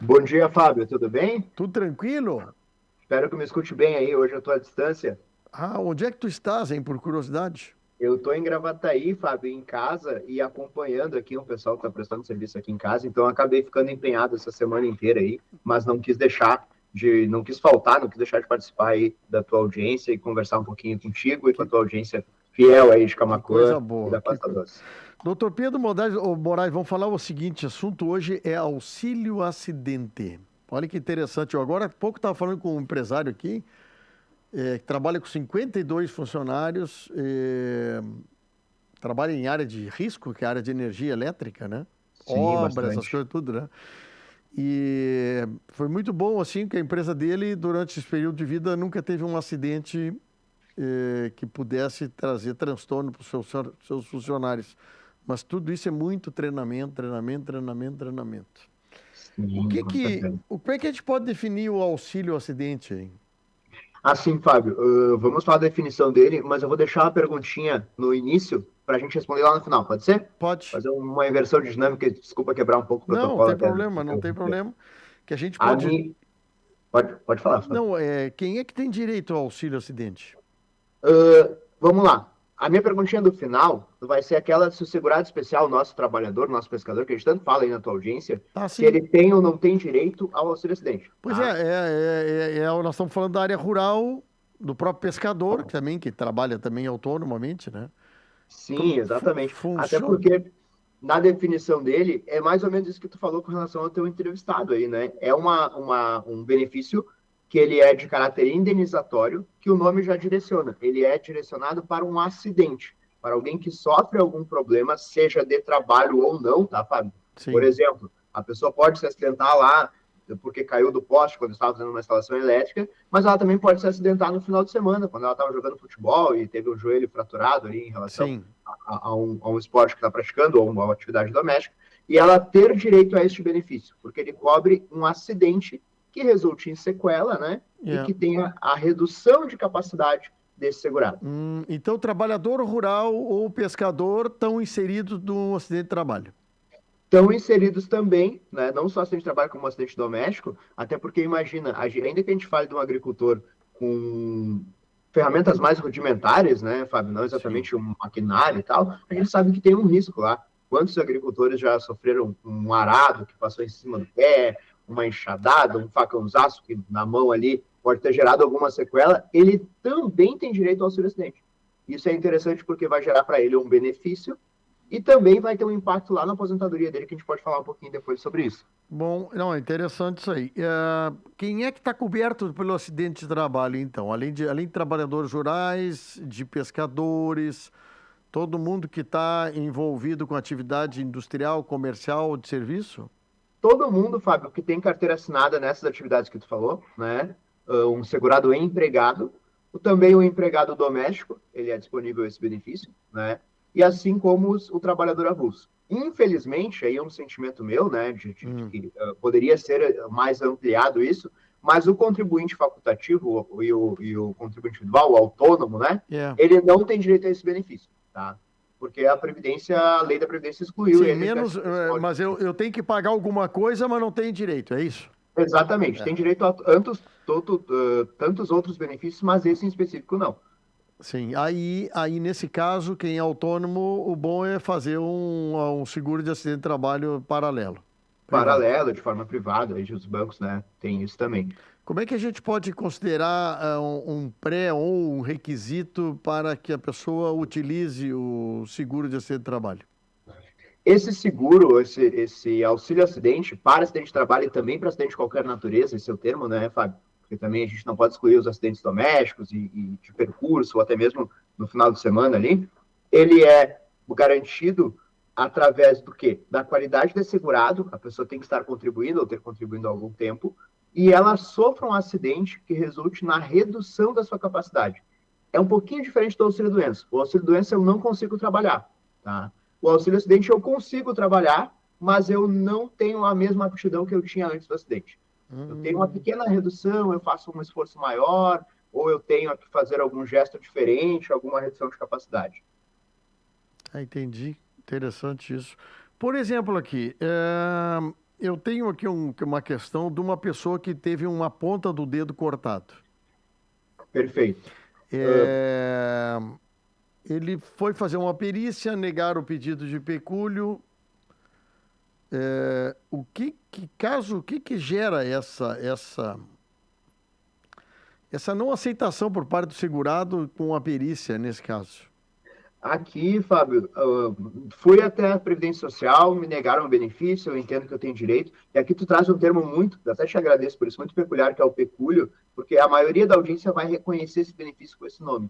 Bom dia, Fábio. Tudo bem? Tudo tranquilo? Espero que me escute bem aí. Hoje eu estou à distância. Ah, onde é que tu estás, hein, por curiosidade? Eu estou em Gravataí, Fábio, em casa e acompanhando aqui um pessoal que está prestando serviço aqui em casa. Então, eu acabei ficando empenhado essa semana inteira aí, mas não quis faltar, não quis deixar de participar aí da tua audiência e conversar um pouquinho contigo e com a Que, tua audiência fiel aí de que coisa Camaquã e boa. da Costa Doce. Doutor Pedro Moraes, vamos falar o seguinte: assunto hoje é auxílio acidente. Olha que interessante. Eu agora há pouco estava falando com um empresário aqui, que trabalha com 52 funcionários, trabalha em área de risco, que é a área de energia elétrica, né? Sim, Obras, essas bastante. coisas, tudo, né? E foi muito bom, assim, que a empresa dele, durante esse período de vida, nunca teve um acidente que pudesse trazer transtorno para os seus funcionários. Mas tudo isso é muito treinamento, treinamento, treinamento, treinamento. Sim, com certeza. Como é que a gente pode definir o auxílio acidente, hein? Assim, Fábio, vamos falar da definição dele, mas eu vou deixar uma perguntinha no início para a gente responder lá no final, pode ser? Pode? Fazer uma inversão de dinâmica, desculpa quebrar um pouco o Não, não protocolo tem até. problema, não tem problema. Que a gente A pode. mim, pode falar, Fábio. Não, quem é que tem direito ao auxílio acidente? Vamos lá. A minha perguntinha do final vai ser aquela se o segurado especial, nosso trabalhador, nosso pescador, que a gente tanto fala aí na tua audiência, Ah, se sim. ele tem ou não tem direito ao auxílio acidente, Pois tá? nós estamos falando da área rural, do próprio pescador, que também, que trabalha também autonomamente, né? Sim, exatamente. Até Funciona. porque na definição dele é mais ou menos isso que tu falou com relação ao teu entrevistado aí, né? É um benefício que ele é de caráter indenizatório, que o nome já direciona. Ele é direcionado para um acidente, para alguém que sofre algum problema, seja de trabalho ou não, tá, Fábio? Por Sim, exemplo, a pessoa pode se acidentar lá porque caiu do poste quando estava fazendo uma instalação elétrica, mas ela também pode se acidentar no final de semana, quando ela estava jogando futebol e teve o joelho fraturado ali em relação sim. a um esporte que está praticando ou uma atividade doméstica, e ela ter direito a este benefício, porque ele cobre um acidente que resulte em sequela, né? E É. que tenha a redução de capacidade desse segurado. Então, o trabalhador rural ou pescador estão inseridos no acidente de trabalho. Estão inseridos também, né, não só acidente de trabalho como acidente doméstico, até porque imagina, ainda que a gente fale de um agricultor com ferramentas mais rudimentares, né, Fábio, não Sim. exatamente um maquinário e tal, a gente sabe que tem um risco lá. Quantos agricultores já sofreram um arado que passou em cima do pé, uma enxadada, um facãozaço que na mão ali pode ter gerado alguma sequela, ele também tem direito ao auxílio acidente. Isso é interessante porque vai gerar para ele um benefício e também vai ter um impacto lá na aposentadoria dele, que a gente pode falar um pouquinho depois sobre isso. Bom, não, é interessante isso aí. Quem é que está coberto pelo acidente de trabalho, então? Além de trabalhadores rurais, de pescadores, todo mundo que está envolvido com atividade industrial, comercial, de serviço? Todo mundo, Fábio, que tem carteira assinada nessas atividades que tu falou, né? Um segurado empregado, também o empregado doméstico, ele é disponível esse benefício, né? E assim como o trabalhador avulso. Infelizmente, aí é um sentimento meu, né, de Hum, que poderia ser mais ampliado isso, mas o contribuinte facultativo e o contribuinte individual, o autônomo, né, é. ele não tem direito a esse benefício, tá? Porque a lei da Previdência excluiu Sim, ele menos, desse molde de mas eu, benefício. eu tenho que pagar alguma coisa, mas não tenho direito, é isso? Exatamente. Tem É. direito a tantos outros benefícios, mas esse em específico não. Sim, aí nesse caso, quem é autônomo, o bom é fazer um seguro de acidente de trabalho paralelo, privado. Paralelo, de forma privada, aí os bancos, né, tem isso também. Como é que a gente pode considerar um pré ou um requisito para que a pessoa utilize o seguro de acidente de trabalho? Esse seguro, esse auxílio acidente, para acidente de trabalho e também para acidente de qualquer natureza, esse é o termo, né, Fábio? Porque também a gente não pode excluir os acidentes domésticos e de percurso, ou até mesmo no final de semana ali, ele é garantido através do quê? Da qualidade de segurado, a pessoa tem que estar contribuindo ou ter contribuído há algum tempo, e ela sofra um acidente que resulte na redução da sua capacidade. É um pouquinho diferente do auxílio-doença. O auxílio-doença eu não consigo trabalhar, tá? O auxílio-acidente eu consigo trabalhar, mas eu não tenho a mesma aptidão que eu tinha antes do acidente. Eu tenho uma Hum, pequena redução, eu faço um esforço maior, ou eu tenho que fazer algum gesto diferente, alguma redução de capacidade. entendi. Interessante isso. Por exemplo, aqui, Eu tenho aqui uma questão de uma pessoa que teve uma ponta do dedo cortado. Perfeito. É, Ele foi fazer uma perícia, negaram o pedido de pecúlio. O que que gera essa não aceitação por parte do segurado com a perícia nesse caso? Aqui, Fábio, fui até a Previdência Social, me negaram o benefício, eu entendo que eu tenho direito, e aqui tu traz um termo muito, até te agradeço por isso, muito peculiar, que é o pecúlio, porque a maioria da audiência vai reconhecer esse benefício com esse nome.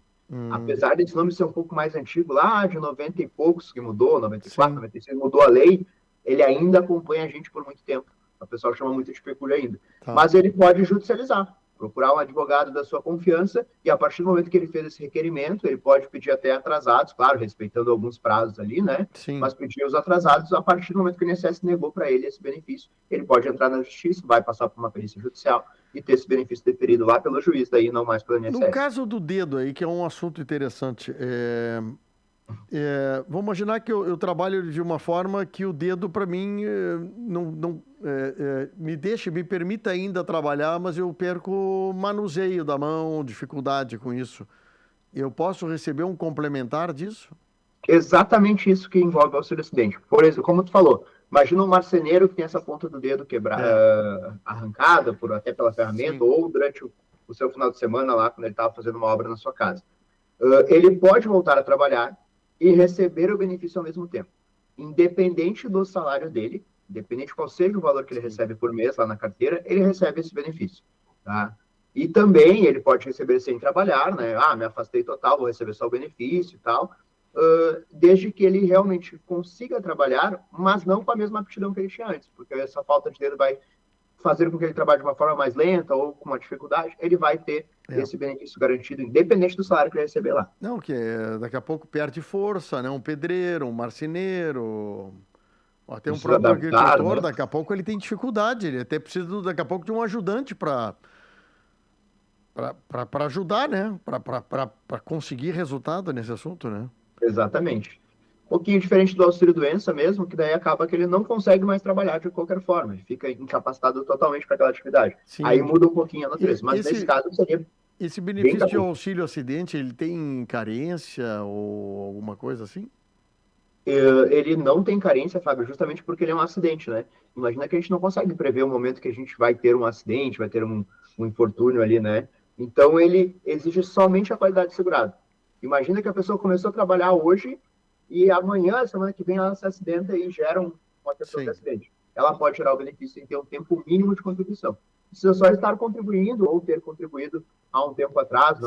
Apesar desse nome ser um pouco mais antigo, lá de 90 e poucos que mudou, 94, Sim. 96, mudou a lei, ele ainda acompanha a gente por muito tempo. O pessoal chama muito de pecúlio ainda. Tá. Mas ele pode judicializar, procurar um advogado da sua confiança, e a partir do momento que ele fez esse requerimento, ele pode pedir até atrasados, claro, respeitando alguns prazos ali, né? Sim. Mas pedir os atrasados a partir do momento que o INSS negou para ele esse benefício. Ele pode entrar na justiça, vai passar por uma perícia judicial e ter esse benefício deferido lá pelo juiz, daí não mais pelo INSS. No caso do dedo aí, que é um assunto interessante, vamos imaginar que eu trabalho de uma forma que o dedo, para mim, me permita ainda trabalhar, mas eu perco o manuseio da mão, dificuldade com isso. Eu posso receber um complementar disso? Exatamente isso que envolve o auxílio-acidente. Por exemplo, como tu falou, imagina um marceneiro que tem essa ponta do dedo arrancada até pela ferramenta, Sim. ou durante o seu final de semana lá, quando ele estava fazendo uma obra na sua casa. Ele pode voltar a trabalhar e receber o benefício ao mesmo tempo. Independente do salário dele, independente qual seja o valor que ele recebe por mês lá na carteira, ele recebe esse benefício. Tá? E também ele pode receber sem trabalhar, né? Me afastei total, vou receber só o benefício e tal, desde que ele realmente consiga trabalhar, mas não com a mesma aptidão que ele tinha antes, porque essa falta de dedo vai fazer com que ele trabalhe de uma forma mais lenta ou com uma dificuldade, ele vai ter esse benefício garantido, independente do salário que ele receber lá. Não, que daqui a pouco perde força, né? Um pedreiro, um marceneiro, até um próprio agricultor, né? Daqui a pouco ele tem dificuldade, ele até precisa, daqui a pouco, de um ajudante para ajudar, né? Para conseguir resultado nesse assunto, né? Exatamente. Um pouquinho diferente do auxílio-doença mesmo, que daí acaba que ele não consegue mais trabalhar de qualquer forma, ele fica incapacitado totalmente para aquela atividade. Sim. Aí muda um pouquinho a natureza, mas nesse caso seria... Esse benefício de auxílio-acidente, ele tem carência ou alguma coisa assim? Ele não tem carência, Fábio, justamente porque ele é um acidente, né? Imagina que a gente não consegue prever o momento que a gente vai ter um acidente, vai ter um infortúnio ali, né? Então, ele exige somente a qualidade de segurado. Imagina que a pessoa começou a trabalhar hoje e amanhã, semana que vem, ela se acidenta e gera uma questão de acidente. Ela pode gerar o benefício em ter um tempo mínimo de contribuição. Precisa só estar contribuindo ou ter contribuído há um tempo atrás.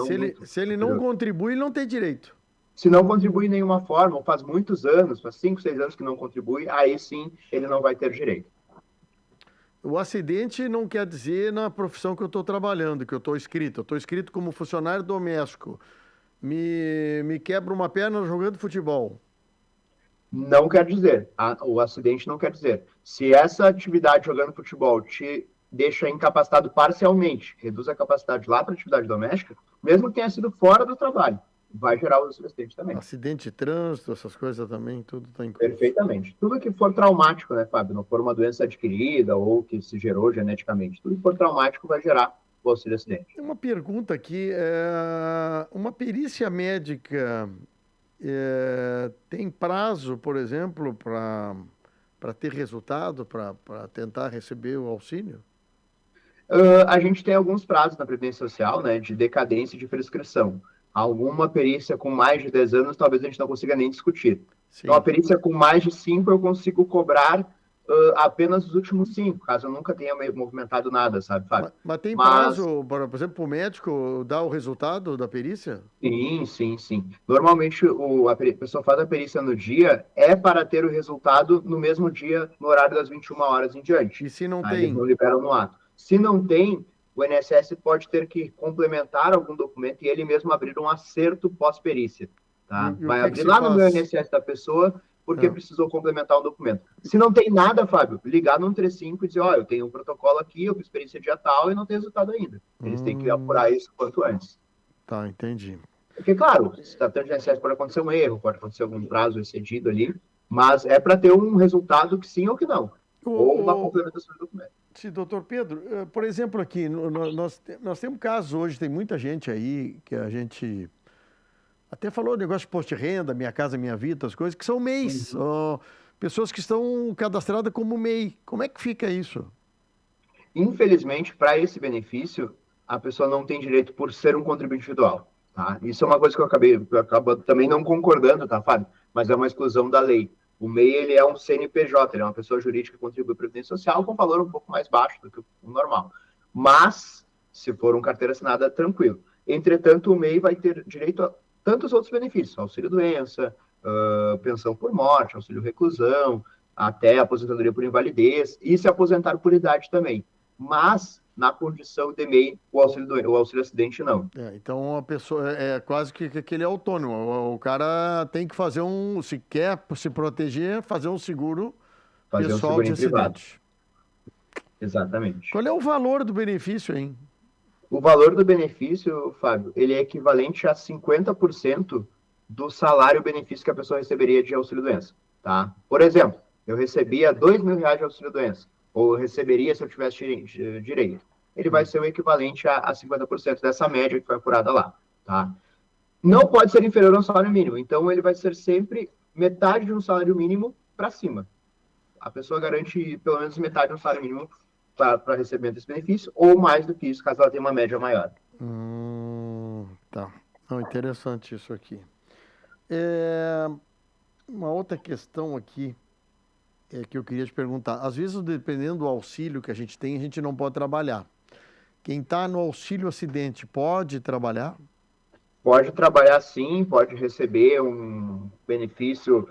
Se ele não contribui, ele não tem direito. Se não contribui de nenhuma forma, ou faz muitos anos, faz 5, 6 anos que não contribui, aí sim ele não vai ter direito. O acidente não quer dizer na profissão que eu estou trabalhando, que eu estou inscrito. Eu estou inscrito como funcionário doméstico. Me quebra uma perna jogando futebol. Não quer dizer. O acidente não quer dizer. Se essa atividade jogando futebol te deixa incapacitado parcialmente, reduz a capacidade lá para a atividade doméstica, mesmo que tenha sido fora do trabalho, vai gerar o acidente também. Acidente de trânsito, essas coisas também, tudo está incluso. Perfeitamente. Tudo que for traumático, né, Fábio? Não for uma doença adquirida ou que se gerou geneticamente. Tudo que for traumático vai gerar o auxílio-acidente. Tem uma pergunta aqui. Uma perícia médica tem prazo, por exemplo, para ter resultado, para tentar receber o auxílio? A gente tem alguns prazos na Previdência Social, né, de decadência e de prescrição. Alguma perícia com mais de 10 anos, talvez a gente não consiga nem discutir. Sim. Então, a perícia com mais de 5, eu consigo cobrar apenas os últimos 5, caso eu nunca tenha movimentado nada, sabe, Fábio? Mas tem prazo, por exemplo, para o médico dar o resultado da perícia? Sim. Normalmente, a pessoa faz a perícia no dia, para ter o resultado no mesmo dia, no horário das 21 horas em diante. E se não tem? Eles não liberam no ato. Se não tem, o INSS pode ter que complementar algum documento e ele mesmo abrir um acerto pós-perícia. Tá? Vai abrir lá no meu INSS da pessoa, porque precisou complementar um documento. Se não tem nada, Fábio, ligar no 135 e dizer, eu tenho um protocolo aqui, eu fiz perícia dia tal e não tem resultado ainda. Eles têm que apurar isso quanto antes. Tá, entendi. Porque, claro, se tratando de INSS pode acontecer um erro, pode acontecer algum prazo excedido ali, mas é para ter um resultado que sim ou que não. ou uma O, complementação de documento. se, doutor Pedro, por exemplo, aqui, nós temos casos hoje, tem muita gente aí que a gente até falou negócio de posto de renda, Minha Casa Minha Vida, as coisas, que são MEIs, Uhum. pessoas que estão cadastradas como MEI. Como é que fica isso? Infelizmente, para esse benefício, a pessoa não tem direito por ser um contribuinte individual. Tá? Isso é uma coisa que eu acabo também não concordando, tá, Fábio? Mas é uma exclusão da lei. O MEI, ele é um CNPJ, ele é uma pessoa jurídica que contribui para a Previdência Social com valor um pouco mais baixo do que o normal. Mas, se for um carteira assinada, tranquilo. Entretanto, o MEI vai ter direito a tantos outros benefícios, auxílio-doença, pensão por morte, auxílio-reclusão, até aposentadoria por invalidez, e se aposentar por idade também. Mas, na condição de MEI, o auxílio acidente não. Então a pessoa é quase que ele é autônomo. O cara tem que fazer se quer se proteger, fazer um seguro Fazer um pessoal seguro de em privado. acidente. Exatamente. Qual é o valor do benefício, hein? O valor do benefício, Fábio, ele é equivalente a 50% do salário-benefício que a pessoa receberia de auxílio-doença, tá? Por exemplo, eu recebia R$ 2.000 de auxílio-doença, ou eu receberia se eu tivesse direito. Ele vai ser o equivalente a 50% dessa média que foi apurada lá, tá? Não pode ser inferior ao salário mínimo, então ele vai ser sempre metade de um salário mínimo para cima. A pessoa garante pelo menos metade do salário mínimo para recebimento desse benefício, ou mais do que isso, caso ela tenha uma média maior. Tá. Não, interessante isso aqui. É, uma outra questão aqui que eu queria te perguntar. Às vezes, dependendo do auxílio que a gente não pode trabalhar. Quem está no auxílio acidente pode trabalhar? Pode trabalhar sim, pode receber um benefício,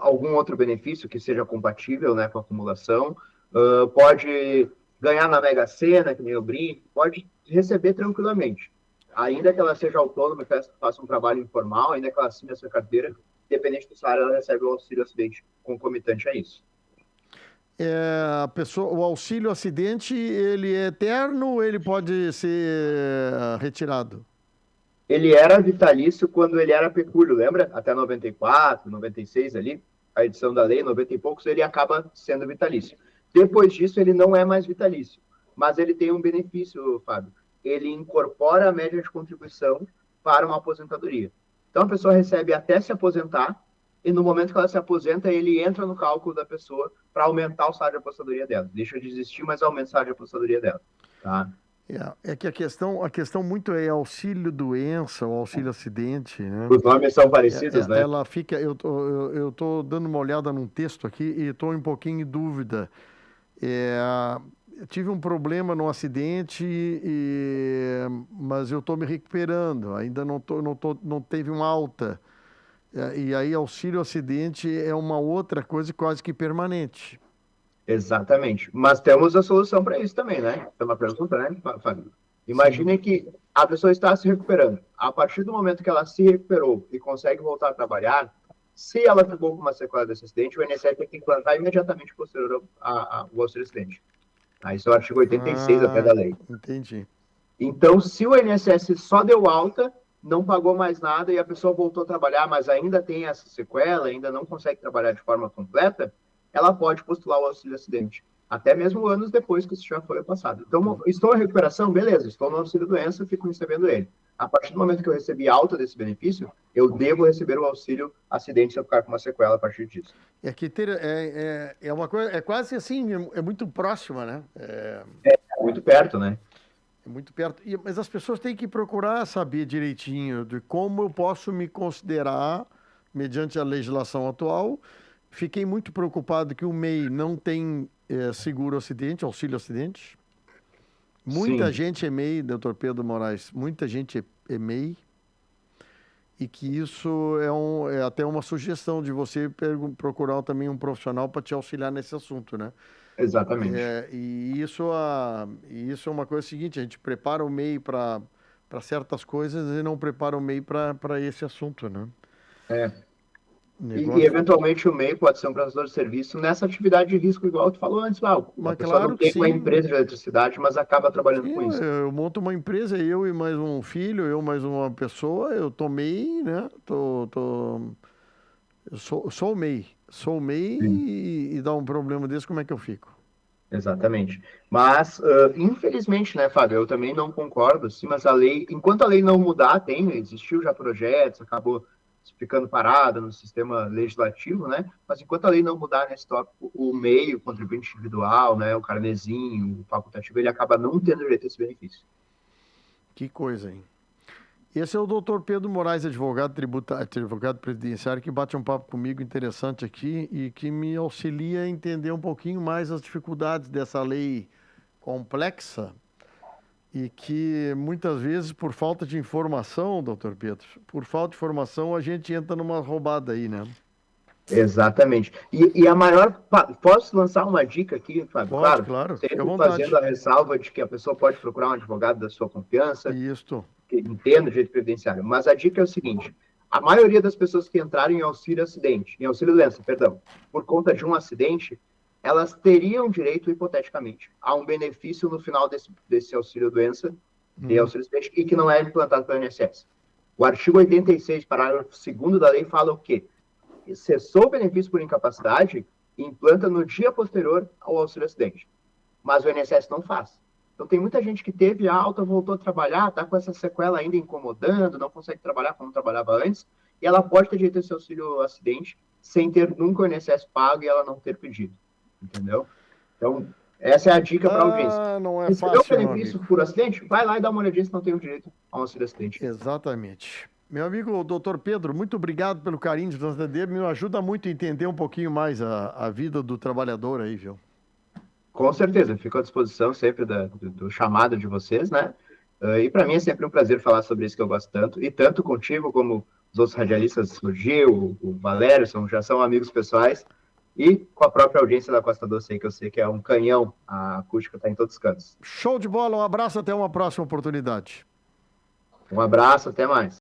algum outro benefício que seja compatível, né, com a acumulação, pode ganhar na Mega Sena, que nem eu brinco, pode receber tranquilamente. Ainda que ela seja autônoma e faça um trabalho informal, ainda que ela assine a sua carteira, independente do salário, ela recebe o auxílio acidente concomitante a isso. O auxílio acidente, ele é eterno ou ele pode ser retirado? Ele era vitalício quando ele era pecúlio, lembra? Até 94, 96 ali, a edição da lei, 90 e poucos, ele acaba sendo vitalício. Depois disso, ele não é mais vitalício, mas ele tem um benefício, Fábio. Ele incorpora a média de contribuição para uma aposentadoria. Então, a pessoa recebe até se aposentar, e no momento que ela se aposenta, ele entra no cálculo da pessoa para aumentar o salário de aposentadoria dela. Deixa de existir, mas aumenta o salário de aposentadoria dela. Tá? É que a questão muito é auxílio doença ou auxílio acidente, né? Os nomes são parecidos, né? Ela fica, eu tô dando uma olhada num texto aqui e estou um pouquinho em dúvida. Eu tive um problema no acidente, mas eu estou me recuperando. Ainda não teve uma alta. E aí auxílio acidente é uma outra coisa quase que permanente. Exatamente. Mas temos a solução para isso também, né? É uma pergunta, né, Fábio? Sim. Imagine que a pessoa está se recuperando. A partir do momento que ela se recuperou e consegue voltar a trabalhar, se ela ficou com uma sequela desse acidente, o INSS tem que implantar imediatamente posterior ao auxílio acidente. Isso é o artigo 86 até da lei. Entendi. Então, se o INSS só deu alta, não pagou mais nada e a pessoa voltou a trabalhar, mas ainda tem essa sequela, ainda não consegue trabalhar de forma completa, ela pode postular o auxílio acidente, até mesmo anos depois que isso já foi passado. Então, estou em recuperação? Beleza, estou no auxílio doença, fico recebendo ele. A partir do momento que eu recebi alta desse benefício, eu devo receber o auxílio acidente se eu ficar com uma sequela a partir disso. É uma coisa, é quase assim, é muito próxima, né? É muito perto, né? É muito perto. Mas as pessoas têm que procurar saber direitinho de como eu posso me considerar, mediante a legislação atual. Fiquei muito preocupado que o MEI não tem seguro acidente, auxílio acidente. Muita Sim. gente é MEI, doutor Pedro Moraes, muita gente é MEI. E que isso é até uma sugestão de você procurar também um profissional para te auxiliar nesse assunto, né? Exatamente. E isso é uma coisa seguinte, a gente prepara o MEI para certas coisas e não prepara o MEI para esse assunto, né? E, eventualmente o MEI pode ser um prestador de serviço nessa atividade de risco, igual tu falou antes, lá. A Mas pessoa claro não que tem uma sim. empresa de eletricidade, mas acaba trabalhando Sim, com isso. eu monto uma empresa, eu e mais um filho, eu mais uma pessoa, eu tomei, né? Eu sou o MEI, Sou MEI e dá um problema desse, como é que eu fico? Exatamente. Mas, infelizmente, né, Fábio, eu também não concordo, assim, mas a lei, enquanto a lei não mudar, existiu já projetos, acabou ficando parada no sistema legislativo, né, mas enquanto a lei não mudar nesse tópico, o MEI, o contribuinte individual, né, o carnezinho, o facultativo, ele acaba não tendo direito a esse benefício. Que coisa, hein? Esse é o doutor Pedro Moraes, advogado previdenciário, que bate um papo comigo interessante aqui e que me auxilia a entender um pouquinho mais as dificuldades dessa lei complexa e que muitas vezes, por falta de informação, doutor Pedro, por falta de informação, a gente entra numa roubada aí, né? Exatamente. E a maior. Posso lançar uma dica aqui, Fábio? Pode, Claro, claro, fique à sempre vontade. fazendo a ressalva de que a pessoa pode procurar um advogado da sua confiança, Isto. que entenda o direito previdenciário. Mas a dica é o seguinte: a maioria das pessoas que entraram em auxílio-acidente, em auxílio-doença, perdão, por conta de um acidente, elas teriam direito, hipoteticamente, a um benefício no final desse auxílio-doença e auxílio-acidente, e que não é implantado pelo INSS. O artigo 86, parágrafo 2º da lei, fala o quê? Cessou o benefício por incapacidade e implanta no dia posterior ao auxílio-acidente. Mas o INSS não faz. Então, tem muita gente que teve alta, voltou a trabalhar, está com essa sequela ainda incomodando, não consegue trabalhar como trabalhava antes, e ela pode ter direito a esse auxílio-acidente sem ter nunca o INSS pago e ela não ter pedido. Entendeu? Então, essa é a dica para a audiência. Não é Se recebeu fácil, o benefício por acidente, vai lá e dá uma olhadinha se não tem o direito a um auxílio-acidente. Exatamente. Meu amigo doutor Pedro, muito obrigado pelo carinho de nos atender. Me ajuda muito a entender um pouquinho mais a vida do trabalhador aí, viu? Com certeza, fico à disposição sempre do chamado de vocês, né? E para mim é sempre um prazer falar sobre isso que eu gosto tanto, e tanto contigo como os outros radialistas, o Gil, o Valério, já são amigos pessoais, e com a própria audiência da Costa Doce aí, que eu sei que é um canhão, a acústica está em todos os cantos. Show de bola, um abraço, até uma próxima oportunidade. Um abraço, até mais.